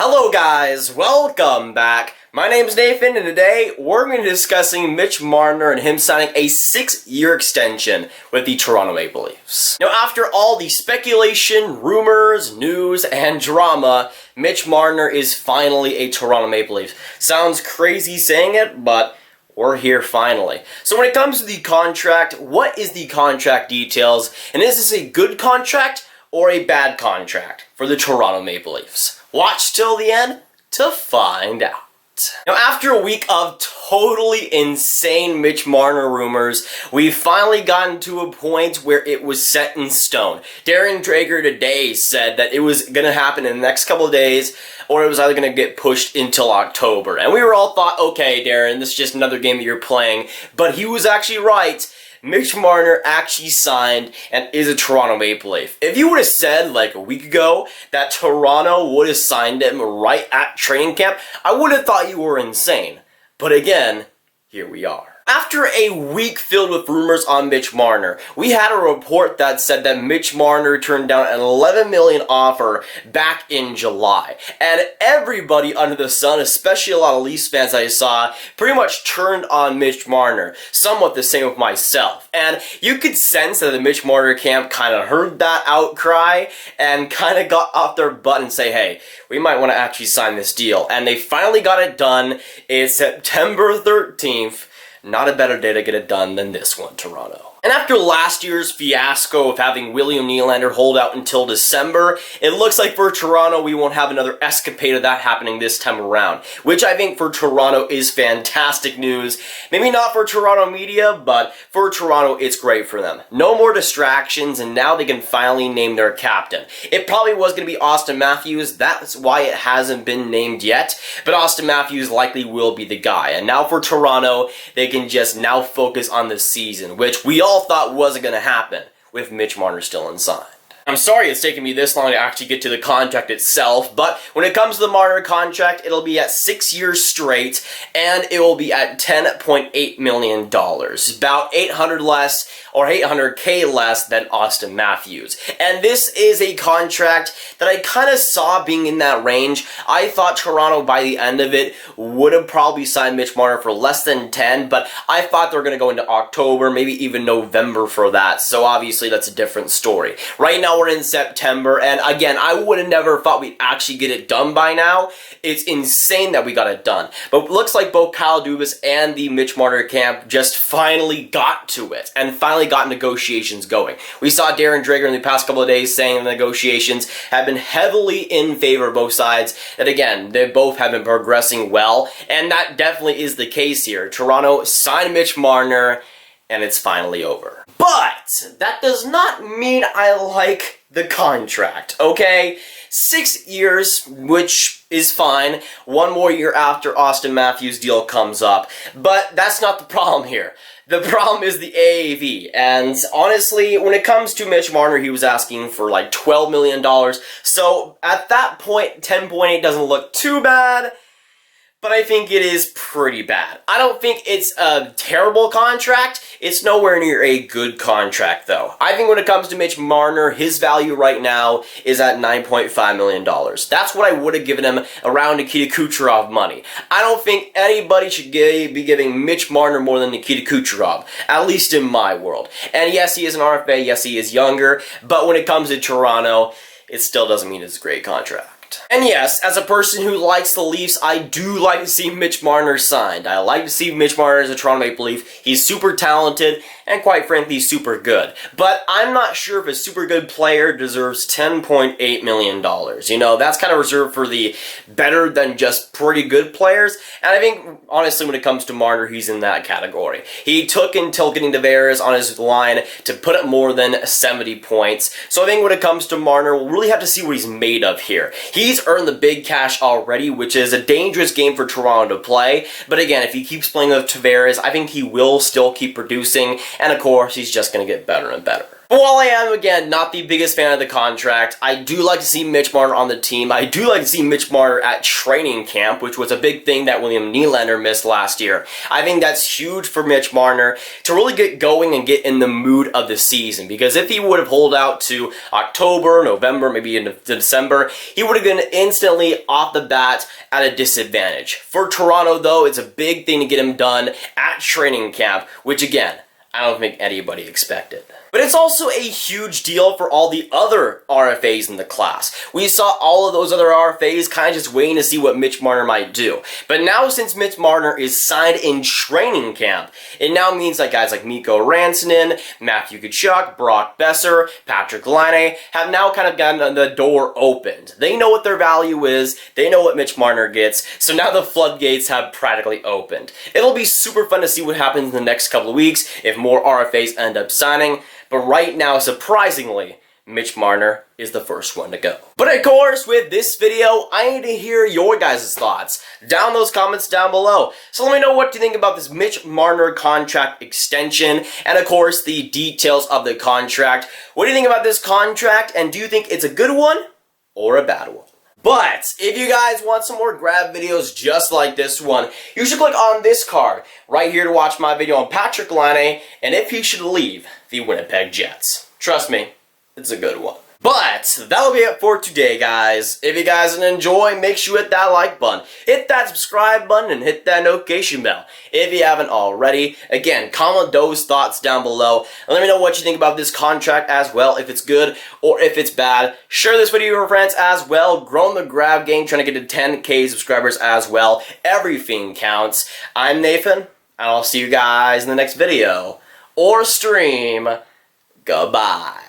Hello guys, welcome back. My name is Nathan and today we're going to be discussing Mitch Marner and him signing a 6-year extension with the Toronto Maple Leafs. Now after all the speculation, rumors, news, and drama, Mitch Marner is finally a Toronto Maple Leaf. Sounds crazy saying it, but we're here finally. So when it comes to the contract, what is the contract details? And is this a good contract or a bad contract for the Toronto Maple Leafs? Watch till the end to find out. Now, after a week of totally insane Mitch Marner rumors, we've finally gotten to a point where it was set in stone. Darren Dreger today said that it was going to happen in the next couple of days, or it was either going to get pushed until October. And we were all thought, okay, Darren, this is just another game that you're playing. But he was actually right. Mitch Marner actually signed and is a Toronto Maple Leaf. If you would have said, like a week ago, that Toronto would have signed him right at training camp, I would have thought you were insane. But again, here we are. After a week filled with rumors on Mitch Marner, we had a report that said that Mitch Marner turned down an $11 million offer back in July. And everybody under the sun, especially a lot of Leafs fans I saw, pretty much turned on Mitch Marner. Somewhat the same with myself. And you could sense that the Mitch Marner camp kind of heard that outcry and kind of got off their butt and say, hey, we might want to actually sign this deal. And they finally got it done. It's September 13th. Not a better day to get it done than this one, Toronto. And after last year's fiasco of having William Nylander hold out until December, it looks like for Toronto we won't have another escapade of that happening this time around, which I think for Toronto is fantastic news. Maybe not for Toronto media, but for Toronto it's great for them. No more distractions, and now they can finally name their captain. It probably was going to be Austin Matthews, that's why it hasn't been named yet, but Austin Matthews likely will be the guy. And now for Toronto, they can just now focus on the season, which we all thought wasn't going to happen with Mitch Marner still unsigned. I'm sorry it's taken me this long to actually get to the contract itself, but when it comes to the Marner contract, it'll be at 6 years straight, and it will be at $10.8 million. About $800K less than Austin Matthews. And this is a contract that I kind of saw being in that range. I thought Toronto, by the end of it, would have probably signed Mitch Marner for less than 10, but I thought they were going to go into October, maybe even November for that, so obviously that's a different story. Right now, we're in September, and again, I would have never thought we'd actually get it done by now. It's insane that we got it done. But it looks like both Kyle Dubas and the Mitch Marner camp just finally got to it, and finally got negotiations going. We saw Darren Dreger in the past couple of days saying the negotiations have been heavily in favor of both sides, that again, they both have been progressing well, and that definitely is the case here. Toronto signed Mitch Marner, and it's finally over. But that does not mean I like the contract, okay? 6 years, which is fine. One more year after Austin Matthews' deal comes up. But that's not the problem here. The problem is the AAV, and honestly, when it comes to Mitch Marner, he was asking for like $12 million. So at that point, 10.8 doesn't look too bad. But I think it is pretty bad. I don't think it's a terrible contract. It's nowhere near a good contract, though. I think when it comes to Mitch Marner, his value right now is at $9.5 million. That's what I would have given him around Nikita Kucherov money. I don't think anybody should be giving Mitch Marner more than Nikita Kucherov, at least in my world. And yes, he is an RFA, yes, he is younger, but when it comes to Toronto, it still doesn't mean it's a great contract. And yes, as a person who likes the Leafs, I do like to see Mitch Marner signed. I like to see Mitch Marner as a Toronto Maple Leaf. He's super talented, and quite frankly, super good. But I'm not sure if a super good player deserves $10.8 million. You know, that's kind of reserved for the better than just pretty good players. And I think, honestly, when it comes to Marner, he's in that category. He took until getting Tavares on his line to put up more than 70 points. So I think when it comes to Marner, we'll really have to see what he's made of here. He's earned the big cash already, which is a dangerous game for Toronto to play. But again, if he keeps playing with Tavares, I think he will still keep producing. And of course, he's just going to get better and better. But while I am, again, not the biggest fan of the contract, I do like to see Mitch Marner on the team. I do like to see Mitch Marner at training camp, which was a big thing that William Nylander missed last year. I think that's huge for Mitch Marner to really get going and get in the mood of the season, because if he would have held out to October, November, maybe into December, he would have been instantly off the bat at a disadvantage. For Toronto, though, it's a big thing to get him done at training camp, which again, I don't think anybody expected. But it's also a huge deal for all the other RFAs in the class. We saw all of those other RFAs kind of just waiting to see what Mitch Marner might do. But now since Mitch Marner is signed in training camp, it now means that guys like Mikko Rantanen, Matthew Tkachuk, Brock Besser, Patrick Laine have now kind of gotten the door opened. They know what their value is, they know what Mitch Marner gets, so now the floodgates have practically opened. It'll be super fun to see what happens in the next couple of weeks if more RFAs end up signing. But right now, surprisingly, Mitch Marner is the first one to go. But of course, with this video, I need to hear your guys' thoughts down those comments down below. So let me know what you think about this Mitch Marner contract extension, and of course, the details of the contract. What do you think about this contract, and do you think it's a good one or a bad one? But if you guys want some more Grav videos just like this one, you should click on this card right here to watch my video on Patrick Laine and if he should leave the Winnipeg Jets. Trust me, it's a good one. But that'll be it for today, guys. If you guys enjoy, make sure you hit that like button, hit that subscribe button, and hit that notification bell if you haven't already. Again, comment those thoughts down below, and let me know what you think about this contract as well, if it's good or if it's bad. Share this video with your friends as well. Growing the Grav game, trying to get to 10K subscribers as well. Everything counts. I'm Nathan, and I'll see you guys in the next video or stream. Goodbye.